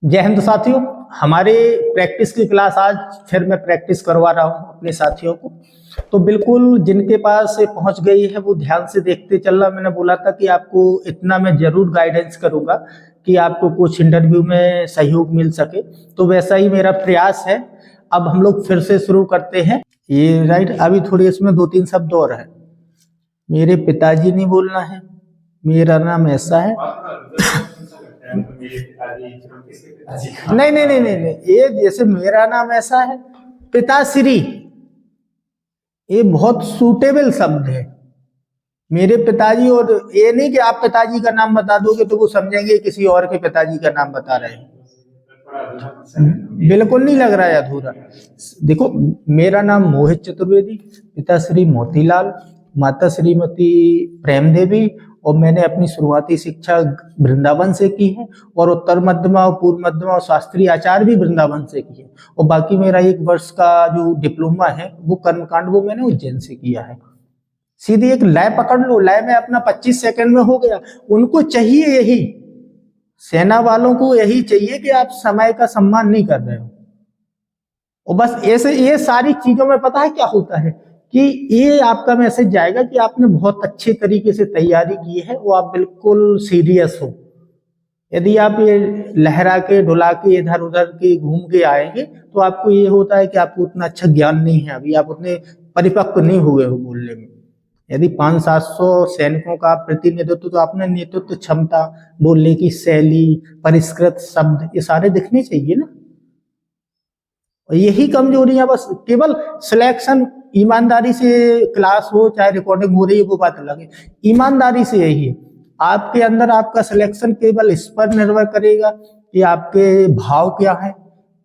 जय हिंद साथियों, हमारे प्रैक्टिस की क्लास आज फिर मैं प्रैक्टिस करवा रहा हूं अपने साथियों को। तो बिल्कुल जिनके पास से पहुंच गई है वो ध्यान से देखते चलना। मैंने बोला था कि आपको इतना मैं जरूर गाइडेंस करूंगा कि आपको कुछ इंटरव्यू में सहयोग मिल सके, तो वैसा ही मेरा प्रयास है। अब हम लोग फिर से शुरू करते हैं। ये राइट, अभी थोड़ी इसमें 2-3 शब्द और है। मेरे पिताजी नहीं बोलना है, मेरा नाम ऐसा है। नहीं नहीं नहीं नहीं नहीं, ये जैसे मेरा नाम ऐसा है, पिताश्री, ये बहुत सूटेबल शब्द है। मेरे पिताजी, और ये नहीं कि आप पिताजी का नाम बता दोगे तो वो समझेंगे किसी और के पिताजी का नाम बता रहे हैं। बिल्कुल नहीं लग रहा है अधूरा। देखो, मेरा नाम मोहित चतुर्वेदी, पिता श्री मोतीलाल, माता श्रीमती प्रेम देवी, और मैंने अपनी शुरुआती शिक्षा वृंदावन से की है, और उत्तर मध्यमा और पूर्व मध्यमा और शास्त्रीय आचार्य भी वृंदावन से की है। और बाकी मेरा 1 वर्ष का जो डिप्लोमा है वो कर्मकांड वो मैंने उज्जैन से किया है। सीधी एक लय पकड़ लो, लय में अपना 25 सेकंड में हो गया। उनको चाहिए यही, सेना वालों को यही चाहिए कि आप समय का सम्मान नहीं कर रहे हो। और बस ऐसे ये सारी चीजों में पता है क्या होता है कि ये आपका मैसेज जाएगा कि आपने बहुत अच्छे तरीके से तैयारी की है, वो आप बिल्कुल सीरियस हो। यदि आप ये लहरा के डुला के इधर उधर के घूम के आएंगे तो आपको ये होता है कि आपको उतना अच्छा ज्ञान नहीं है, अभी आप उतने परिपक्व नहीं हुए हो बोलने में। यदि 500-700 सैनिकों का प्रतिनिधित्व, तो आपने नेतृत्व क्षमता, बोलने की शैली, परिष्कृत शब्द, ये सारे दिखने चाहिए ना। और यही कमजोरियां, बस केवल सिलेक्शन ईमानदारी से, क्लास हो चाहे रिकॉर्डिंग हो रही है वो बात अलग है, ईमानदारी से यही है। आपके अंदर आपका सिलेक्शन केवल इस पर निर्भर करेगा कि आपके भाव क्या है,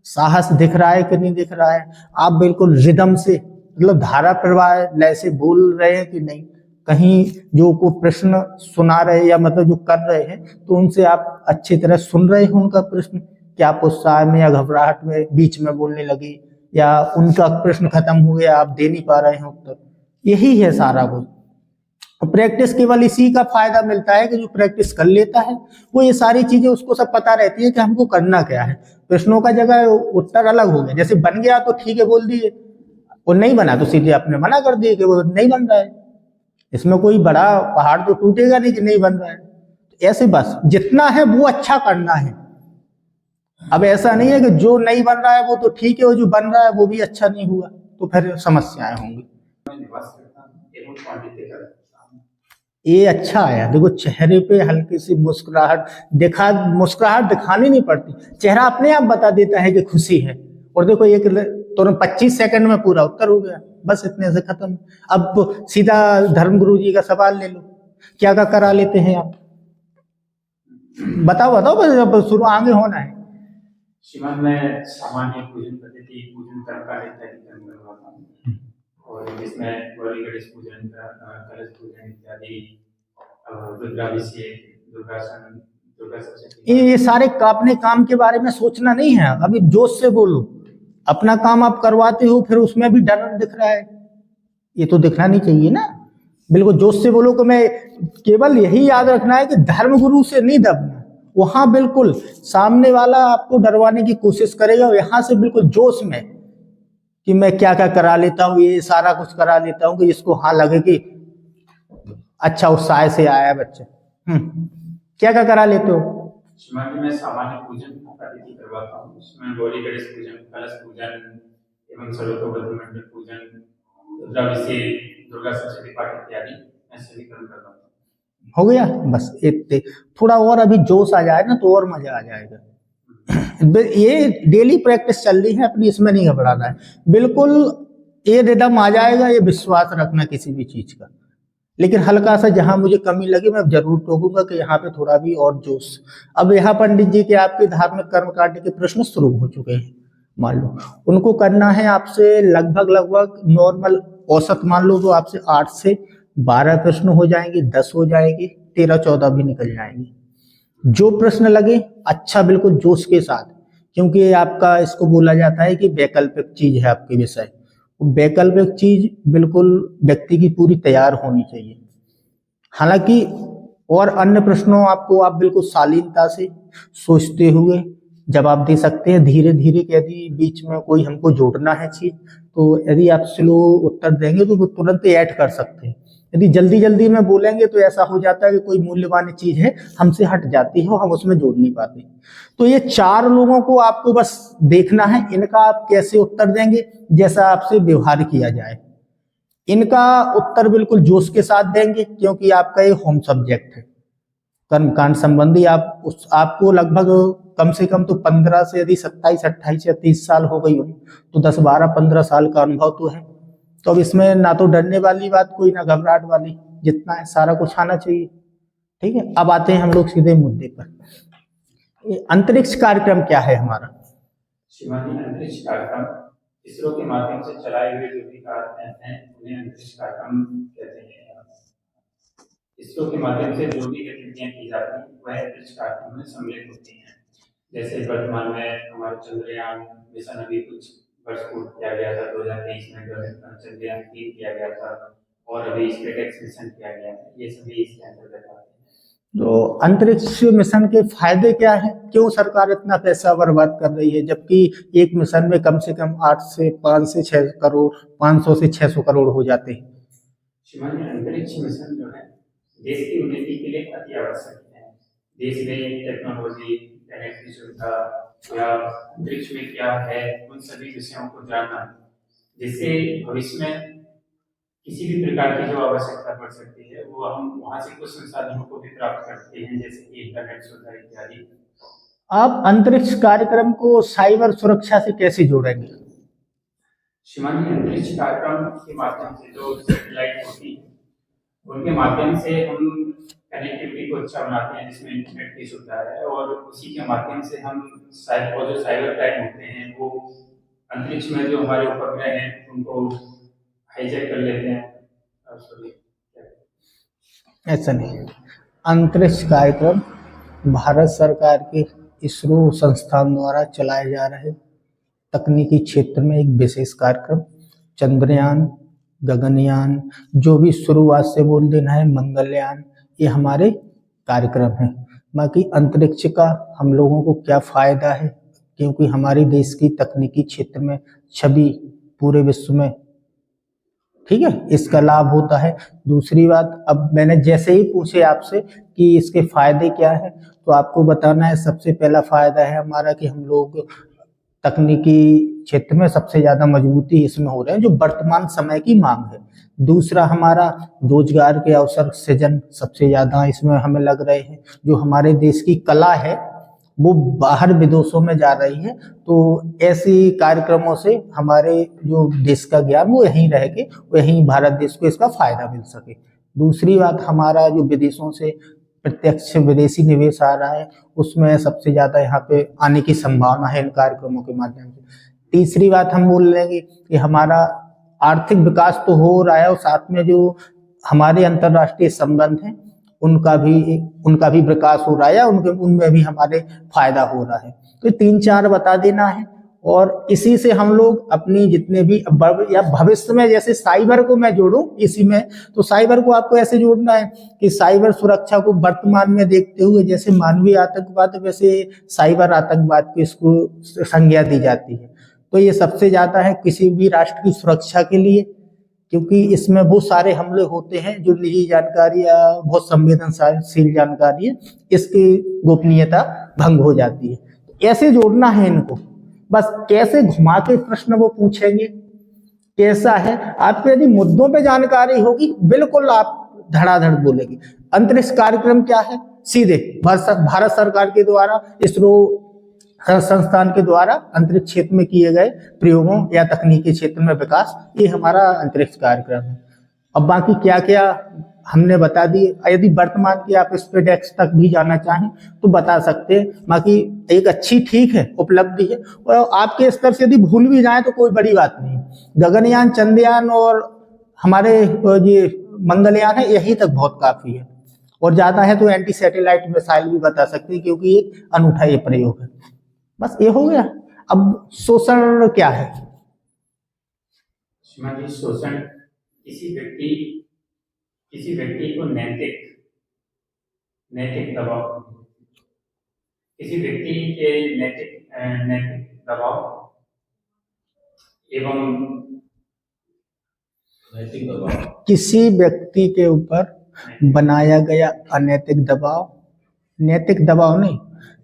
साहस दिख रहा है कि नहीं दिख रहा है, आप बिल्कुल रिदम से, मतलब धारा प्रवाह लय से बोल रहे हैं कि नहीं, कहीं जो को प्रश्न सुना रहे या मतलब जो कर रहे हैं तो उनसे आप अच्छी तरह सुन रहे हैं उनका प्रश्न, क्या आप उत्साह में या घबराहट में बीच में बोलने लगे, या उनका प्रश्न खत्म हो गया आप दे नहीं पा रहे हैं उत्तर। यही है सारा कुछ। प्रैक्टिस केवल इसी का फायदा मिलता है कि जो प्रैक्टिस कर लेता है वो ये सारी चीजें उसको सब पता रहती है कि हमको करना क्या है। प्रश्नों का जगह उत्तर अलग हो गया, जैसे बन गया तो ठीक है बोल दिए, और नहीं बना तो सीधे आपने मना कर दिए कि वो नहीं बन रहा है। इसमें कोई बड़ा पहाड़ तो टूटेगा नहीं कि नहीं बन रहा है। ऐसे बस जितना है वो अच्छा करना है। अब ऐसा नहीं है कि जो नहीं बन रहा है वो तो ठीक है, और जो बन रहा है वो भी अच्छा नहीं हुआ, तो फिर समस्याएं होंगी। ये अच्छा आया, देखो चेहरे पे हल्की सी मुस्कुराहट मुस्कुराहट दिखानी नहीं पड़ती, चेहरा अपने आप बता देता है कि खुशी है। और देखो एक तुरंत 25 सेकंड में पूरा उत्तर हो गया, बस इतने से खत्म। अब सीधा धर्मगुरु जी का सवाल ले लो, क्या करा लेते हैं आप, बताओ बताओ, बस अब शुरू आगे होना है। श्रीमान, मैं सामान्य पूजन पद्धति, पूजन कर्मकांड इत्यादि कर्म करवाता हूँ, और जिसमें गौरी गणेश पूजन, कलश पूजन इत्यादि, रुद्राभिषेक, दुर्गासन, दुर्गा सप्तशती। ये सारे अपने काम के बारे में सोचना नहीं है, अभी जोश से बोलो। अपना काम आप करवाते हो, फिर उसमें भी डर दिख रहा है, ये तो दिखना नहीं चाहिए ना। बिल्कुल जोश से बोलो कि मैं, केवल यही याद रखना है कि धर्मगुरु से नहीं दबना। वहां बिल्कुल सामने वाला आपको डरवाने की कोशिश करेगा, यहां से बिल्कुल जोश में कि मैं क्या क्या करा लेता हूँ, ये सारा कुछ करा लेता हूँ कि इसको हाँ लगे कि अच्छा उत्साह से आया बच्चा। क्या क्या करा लेते हो? मैं सामान्य पूजन पद्धति करवाता हूँ, उसमें गौरी गणेश पूजन, कलश पूजन एवं सर्वतोपरि मंडल पूजन, रुद्राभिषेक, दुर्गा सप्तशती पाठ इत्यादि ऐसे भी कर्म करवाता हूँ। हो गया, बस इतने। थोड़ा और अभी जोश आ जाए ना तो और मजा आ जाएगा। ये डेली प्रैक्टिस चल रही है अपनी, इसमें नहीं घबराना है, बिल्कुल ये रिदम आ जाएगा, ये विश्वास रखना किसी भी चीज का। लेकिन हल्का सा जहां मुझे कमी लगी मैं जरूर टोकूंगा कि यहाँ पे थोड़ा भी और जोश। अब यहाँ पंडित जी के आपके धार्मिक कर्मकांड के प्रश्न शुरू हो चुके हैं, मान लो उनको करना है आपसे लगभग नॉर्मल औसत मान लो तो आपसे 8 से 12 प्रश्न हो जाएंगे, 10 हो जाएंगे, 13-14 भी निकल जाएंगे। जो प्रश्न लगे अच्छा बिल्कुल जोश के साथ, क्योंकि आपका इसको बोला जाता है कि वैकल्पिक चीज है आपके विषय। वैकल्पिक चीज बिल्कुल व्यक्ति की पूरी तैयार होनी चाहिए। हालांकि और अन्य प्रश्नों आपको आप बिल्कुल शालीनता से सोचते हुए जवाब दे सकते हैं। धीरे धीरे यदि बीच में कोई हमको जोड़ना है चीज, तो यदि आप स्लो उत्तर देंगे तो वो तुरंत ऐड कर सकते हैं। यदि जल्दी जल्दी में बोलेंगे तो ऐसा हो जाता है कि कोई मूल्यवान चीज है हमसे हट जाती है और हम उसमें जोड़ नहीं पाते। तो ये 4 लोगों को आपको बस देखना है, इनका आप कैसे उत्तर देंगे, जैसा आपसे व्यवहार किया जाए। इनका उत्तर बिल्कुल जोश के साथ देंगे, क्योंकि आपका ये होम सब्जेक्ट है, कर्मकांड संबंधी। आपको लगभग कम से कम तो 15 से यदि 27, 28 या 30 साल हो गई हो तो 10, 12, 15 साल का अनुभव तो है। तो अब इसमें ना तो डरने वाली बात कोई, ना घबराहट वाली, जितना है सारा कुछ आना चाहिए। ठीक है, अब आते हैं हम लोग सीधे मुद्दे पर। ये अंतरिक्ष कार्यक्रम क्या है हमारा? शिवानी, अंतरिक्ष कार्यक्रम इसरो के माध्यम से चलाए हुए जो भी कार्यक्रम हैं उन्हें अंतरिक्ष कार्यक्रम कहते हैं। इसरो के माध्यम से जो भी गतिविधियां की जाती हैं वह अंतरिक्ष कार्यक्रम में सम्मिलित होती हैं। जैसे वर्तमान में हमारे चंद्रयान मिशन अभी कुछ वर्ष पूर्ण किया गया था, 2023 में चंद्रयान 3 किया गया था, और अभी स्पेसएक्स मिशन किया गया था। ये सभी इसके अंतर्गत आते हैं। तो अंतरिक्ष मिशन के फायदे क्या है? क्यों सरकार इतना पैसा बर्बाद कर रही है, जबकि एक मिशन में कम से कम 5 से 6 करोड़, 500 से 600 करोड़ हो जाते हैं। शिवानी, अंतरिक्ष मिशन जो है देश की उन्नति के लिए अति आवश्यक है। देश में टेक्नोलॉजी, इंटरनेट की सुविधा या अंतरिक्ष में क्या है, उन सभी विषयों को जानना, जिससे भविष्य में किसी भी प्रकार की जो आवश्यकता पड़ सकती है वो हम वहां से कुछ संसाधनों को भी प्राप्त करते हैं, जैसे कि इंटरनेट सुविधा इत्यादि। आप अंतरिक्ष कार्यक्रम को साइबर सुरक्षा से कैसे जोड़ेंगे? शिवानी, अंतरिक्ष कार्यक्रम के माध्यम से जो सैटेलाइट होती है उनके माध्यम से हम कनेक्टिविटी को अच्छा बनाते हैं, जिसमें इंटरनेट की सुविधा है, और उसी के माध्यम से हम और जो साइबर क्राइम होते हैं वो अंतरिक्ष में जो हमारे उपग्रह हैं उनको हाईजैक कर लेते हैं। ऐसा नहीं, अंतरिक्ष कार्यक्रम भारत सरकार के इसरो संस्थान द्वारा चलाए जा रहे तकनीकी क्षेत्र में एक विशेष कार्यक्रम। चंद्रयान, गगनयान, जो भी शुरुआत से बोल देना है, मंगलयान, ये हमारे कार्यक्रम हैं। बाकी अंतरिक्ष का हम लोगों को क्या फायदा है, क्योंकि हमारे देश की तकनीकी क्षेत्र में छवि पूरे विश्व में, ठीक है, इसका लाभ होता है। दूसरी बात, अब मैंने जैसे ही पूछे आपसे कि इसके फायदे क्या है, तो आपको बताना है सबसे पहला फायदा है हमारा कि हम लोग तकनीकी क्षेत्र में सबसे ज्यादा मजबूती इसमें हो रहे हैं, जो वर्तमान समय की मांग है। दूसरा, हमारा रोजगार के अवसर सृजन सबसे ज्यादा इसमें हमें लग रहे हैं। जो हमारे देश की कला है वो बाहर विदेशों में जा रही है, तो ऐसी कार्यक्रमों से हमारे जो देश का ज्ञान वो यहीं रह के यहीं भारत देश को इसका फायदा मिल सके। दूसरी बात, हमारा जो विदेशों से प्रत्यक्ष विदेशी निवेश आ रहा है उसमें सबसे ज्यादा यहाँ पे आने की संभावना है इन कार्यक्रमों के माध्यम से। तीसरी बात हम बोल लेंगे कि हमारा आर्थिक विकास तो हो रहा है, और साथ में जो हमारे अंतर्राष्ट्रीय संबंध हैं उनका भी विकास हो रहा है, या उनमें भी हमारे फायदा हो रहा है। तो 3-4 बता देना है, और इसी से हम लोग अपनी जितने भी या भविष्य में, जैसे साइबर को मैं जोड़ूं इसी में, तो साइबर को आपको ऐसे जोड़ना है कि साइबर सुरक्षा को वर्तमान में देखते हुए जैसे मानवीय आतंकवाद वैसे साइबर आतंकवाद को इसको संज्ञा दी जाती है। तो ये सबसे ज्यादा है किसी भी राष्ट्र की सुरक्षा के लिए, क्योंकि इसमें वो सारे हमले होते हैं जो निजी जानकारी या बहुत संवेदनशील जानकारी है, इसकी गोपनीयता भंग हो जाती है। ऐसे जोड़ना है इनको, बस कैसे घुमा के प्रश्न वो पूछेंगे, कैसा है। आपको यदि मुद्दों पे जानकारी होगी बिल्कुल आप धड़ाधड़ बोलेंगे। अंतरिक्ष कार्यक्रम क्या है, सीधे भारत सरकार के द्वारा इसरो संस्थान के द्वारा अंतरिक्ष क्षेत्र में किए गए प्रयोगों या तकनीकी क्षेत्र में विकास, ये हमारा अंतरिक्ष कार्यक्रम है। अब बाकी क्या क्या हमने बता दिए। यदि वर्तमान की आप स्पेसएक्स तक भी जाना चाहें तो बता सकते हैं। बाकी एक अच्छी, ठीक है, उपलब्धि है, और आपके स्तर से यदि भूल भी जाए तो कोई बड़ी बात नहीं। गगनयान, चंद्रयान और हमारे ये मंगलयान है, यही तक बहुत काफी है। और ज्यादा है तो एंटी सैटेलाइट मिसाइल भी बता सकते हैं, क्योंकि एक अनूठा ये प्रयोग है। बस ये हो गया। अब शोषण क्या है? शोषण किसी व्यक्ति को नैतिक दबाव किसी व्यक्ति के नैतिक दबाव एवं किसी व्यक्ति के ऊपर बनाया गया अनैतिक दबाव, नैतिक दबाव नहीं,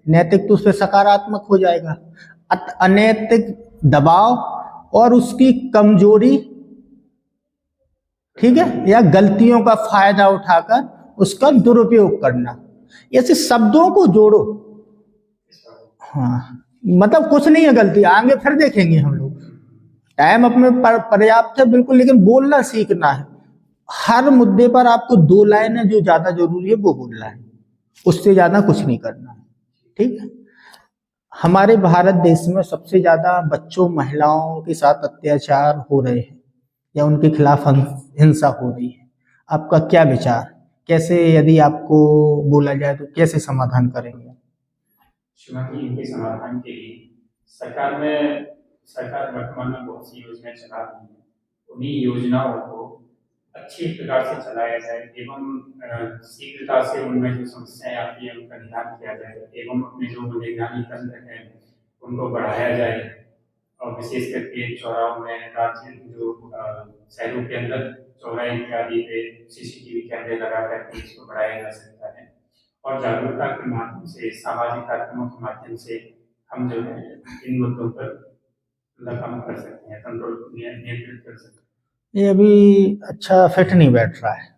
नैतिक तो उससे सकारात्मक हो जाएगा, अनैतिक दबाव और उसकी कमजोरी, ठीक है, या गलतियों का फायदा उठाकर उसका दुरुपयोग करना, ऐसे शब्दों को जोड़ो। हाँ, मतलब कुछ नहीं है गलती, आगे फिर देखेंगे हम लोग, टाइम अपने पर्याप्त है बिल्कुल, लेकिन बोलना सीखना है। हर मुद्दे पर आपको 2 लाइनें जो ज्यादा जरूरी है वो बोलना है, उससे ज्यादा कुछ नहीं करना है, ठीक है। हमारे भारत देश में सबसे ज्यादा बच्चों महिलाओं के साथ अत्याचार हो रहे हैं या उनके खिलाफ हिंसा हो रही है, आपका क्या विचार, कैसे, यदि आपको बोला जाए तो कैसे समाधान करेंगे? श्रीमती, इनके समाधान के लिए सरकार वर्तमान में बहुत सी योजनाएं चला रही है। उन्हीं योजनाओं को अच्छी प्रकार से चलाया जाए एवं शीघ्रता से उनमें जो समस्याएं आती है उनका निदान किया जाए एवं अपने जो निगरानी तंत्र है उनको बढ़ाया जाए, और विशेष करके चौराहों में, राज्य जो शहरों के अंदर चौराहे इत्यादि पे CCTV कैमरे लगा करके इसको बढ़ाया जा सकता है। और जागरूकता के माध्यम से, सामाजिक कार्यक्रमों के माध्यम से हम जो है इन मुद्दों पर काम कर सकते हैं, कंट्रोल नियंत्रित कर सकते हैं। ये अभी अच्छा फिट नहीं बैठ रहा है,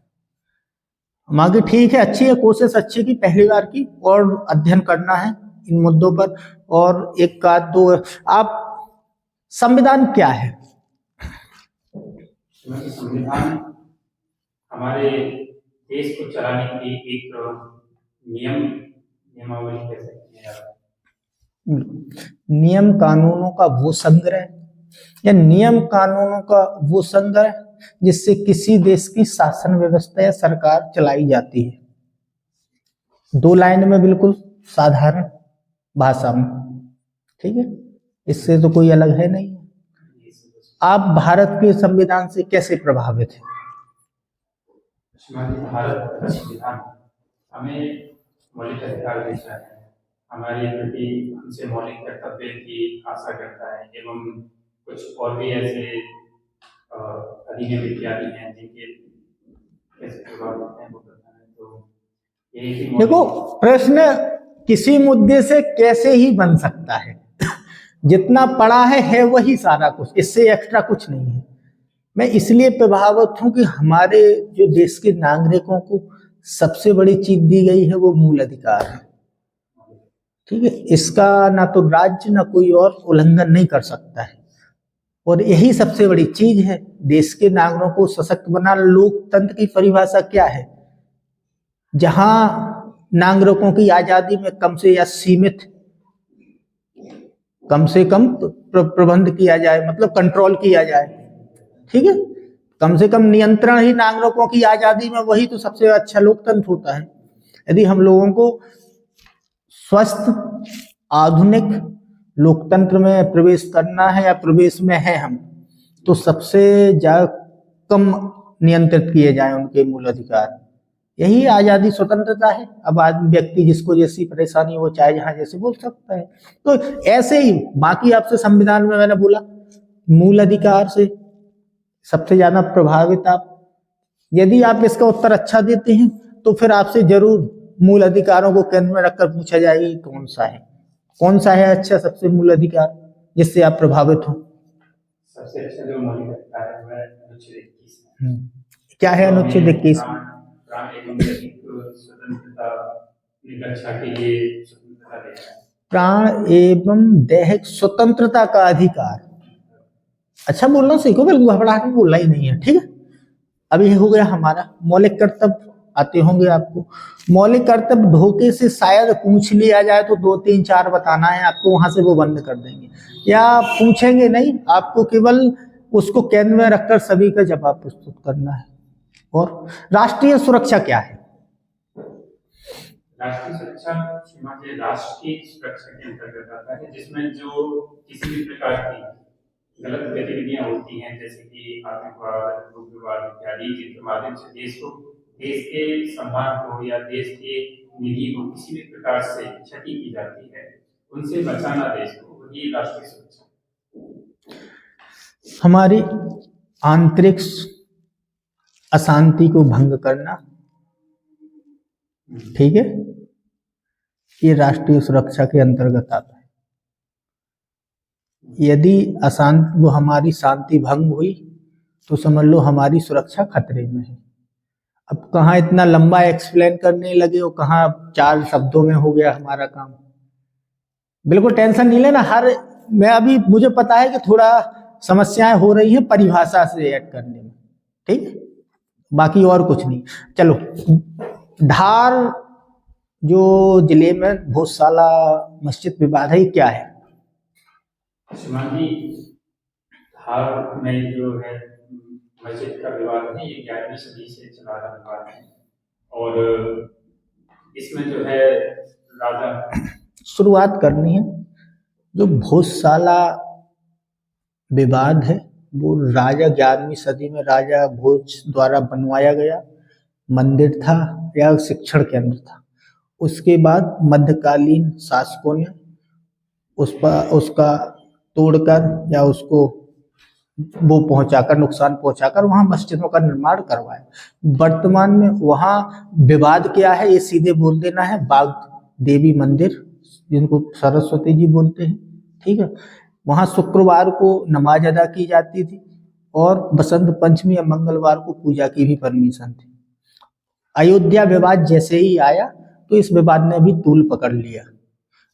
मांगे ठीक है, अच्छी है, कोशिश अच्छी की, पहली बार की, और अध्ययन करना है इन मुद्दों पर। और एक का दो, आप संविधान क्या है? संविधान हमारे देश को चलाने की एक नियमावली कह सकते हैं आप। नियम कानूनों का वो संग्रह या नियम कानूनों का वो संग्रह जिससे किसी देश की शासन व्यवस्था या सरकार चलाई जाती है। 2 लाइन में, बिल्कुल साधारण भाषा में, ठीक है, इससे तो कोई अलग है नहीं। आप भारत के संविधान से कैसे प्रभावित हैं? भारत का संविधान हमें मौलिक अधिकार देता है, हमारे प्रति हमसे मौलिक कर्तव्य की आशा करता है एवं कुछ और भी ऐसे अधिनियम इत्यादि हैं जिनके कैसे प्रभाव होते हैं वो बताना है। तो यही देखो, प्रश्न किसी मुद्दे से कैसे ही बन सकता है, जितना पढ़ा है वही सारा कुछ, इससे एक्स्ट्रा कुछ नहीं है। मैं इसलिए प्रभावित हूं कि हमारे जो देश के नागरिकों को सबसे बड़ी चीज दी गई है वो मूल अधिकार है, ठीक है, इसका ना तो राज्य ना कोई और उल्लंघन नहीं कर सकता है, और यही सबसे बड़ी चीज है देश के नागरिकों को सशक्त बना। लोकतंत्र की परिभाषा क्या है? जहां नागरिकों की आजादी में कम से या सीमित, कम से कम प्रबंध किया जाए, मतलब कंट्रोल किया जाए, ठीक है, कम से कम नियंत्रण ही नागरिकों की आजादी में, वही तो सबसे अच्छा लोकतंत्र होता है। यदि हम लोगों को स्वस्थ आधुनिक लोकतंत्र में प्रवेश करना है या प्रवेश में है हम, तो सबसे ज्यादा कम नियंत्रित किए जाए उनके मूल अधिकार, यही आजादी स्वतंत्रता है। अब आदमी, व्यक्ति जिसको जैसी परेशानी वो चाहे जहां जैसे बोल सकता है। तो ऐसे ही बाकी आपसे संविधान में मैंने बोला मूल अधिकार से सबसे ज्यादा प्रभावित आप, यदि आप इसका उत्तर अच्छा देते हैं तो फिर आपसे जरूर मूल अधिकारों को केंद्र में रखकर पूछा जाएगा कौन सा है अच्छा सबसे मूल अधिकार जिससे आप प्रभावित हो। सबसे अच्छा जो मौलिक अधिकार है वह अनुच्छेद 21 क्या है अनुच्छेद 21? प्राण एवं दैहिक स्वतंत्रता की रक्षा के लिए स्वतंत्रता देता है। प्राण एवं दैहिक स्वतंत्रता का अधिकार, अच्छा बोलना सीखो, बिल्कुल घबराहट में बोलना ही नहीं है, ठीक है। अब ये हो गया हमारा मौलिक कर्तव्य, आते होंगे आपको। मौलिक कर्तव्य धोखे से शायद पूछ लिया जाए तो 2 3 4 बताना है आपको, वहां से वो बंद कर देंगे, या पूछेंगे नहीं, आपको केवल उसको केंद्र में रखकर सभी का जवाब प्रस्तुत करना है। और राष्ट्रीय सुरक्षा क्या है? राष्ट्रीय सुरक्षा राष्ट्र की सुरक्षा के अंतर्गत आता है, जिसमें जो किसी भी प्रकार की गलत गतिविधियां होती हैं, जैसे कि आतंकवाद, उग्रवाद इत्यादि, जिनके माध्यम से देश के सम्मान को या देश के निधि को किसी भी प्रकार से क्षति की जाती है, उनसे बचाना देश को, वही राष्ट्रीय सुरक्षा। हमारी आंतरिक अशांति को भंग करना, ठीक है, ये राष्ट्रीय सुरक्षा के अंतर्गत आता है। यदि अशांत वो हमारी शांति भंग हुई तो समझ लो हमारी सुरक्षा खतरे में है। अब कहाँ इतना लंबा एक्सप्लेन करने लगे और कहाँ 4 शब्दों में हो गया हमारा काम। बिल्कुल टेंशन नहीं लेना। मैं अभी मुझे पता है कि थोड़ा समस्याएं हो रही हैं परिभाषा से ऐड करने में, ठीक है, बाकी और कुछ नहीं। चलो, धार जो जिले में भोजशाला मस्जिद विवाद है, ये क्या है? श्रीमान जी, धार में जो है मस्जिद का विवाद है, ये 11वीं सदी से चला रहा विवाद है, और इसमें जो है राजा, शुरुआत करनी है। जो भोजशाला विवाद है वो राजा 11वीं सदी में राजा भोज द्वारा बनवाया गया मंदिर था या शिक्षण केंद्र था। उसके बाद मध्यकालीन शासकों ने उसका तोड़कर या उसको वो पहुंचाकर, नुकसान पहुंचाकर वहां मस्जिदों का निर्माण करवाया। वर्तमान में वहां विवाद क्या है, ये सीधे बोल देना है, बाग देवी मंदिर, जिनको सरस्वती जी बोलते हैं, ठीक है, वहां शुक्रवार को नमाज अदा की जाती थी और बसंत पंचमी या मंगलवार को पूजा की भी परमिशन थी। अयोध्या विवाद जैसे ही आया तो इस विवाद ने भी तूल पकड़ लिया।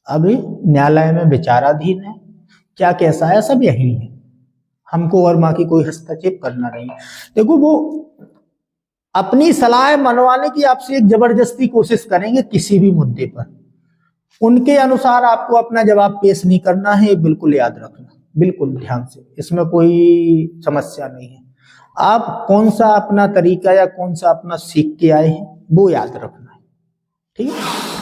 अभी न्यायालय में विचाराधीन है, क्या कैसा है सब यही है, हमको और माँ की कोई हस्तक्षेप करना नहीं। देखो, वो अपनी सलाह मनवाने की आपसे एक जबरदस्ती कोशिश करेंगे किसी भी मुद्दे पर, उनके अनुसार आपको अपना जवाब पेश नहीं करना है, बिल्कुल याद रखना, बिल्कुल ध्यान से, इसमें कोई समस्या नहीं है। आप कौन सा अपना तरीका या कौन सा अपना सीख के आए हैं वो याद रखना है, ठीक है।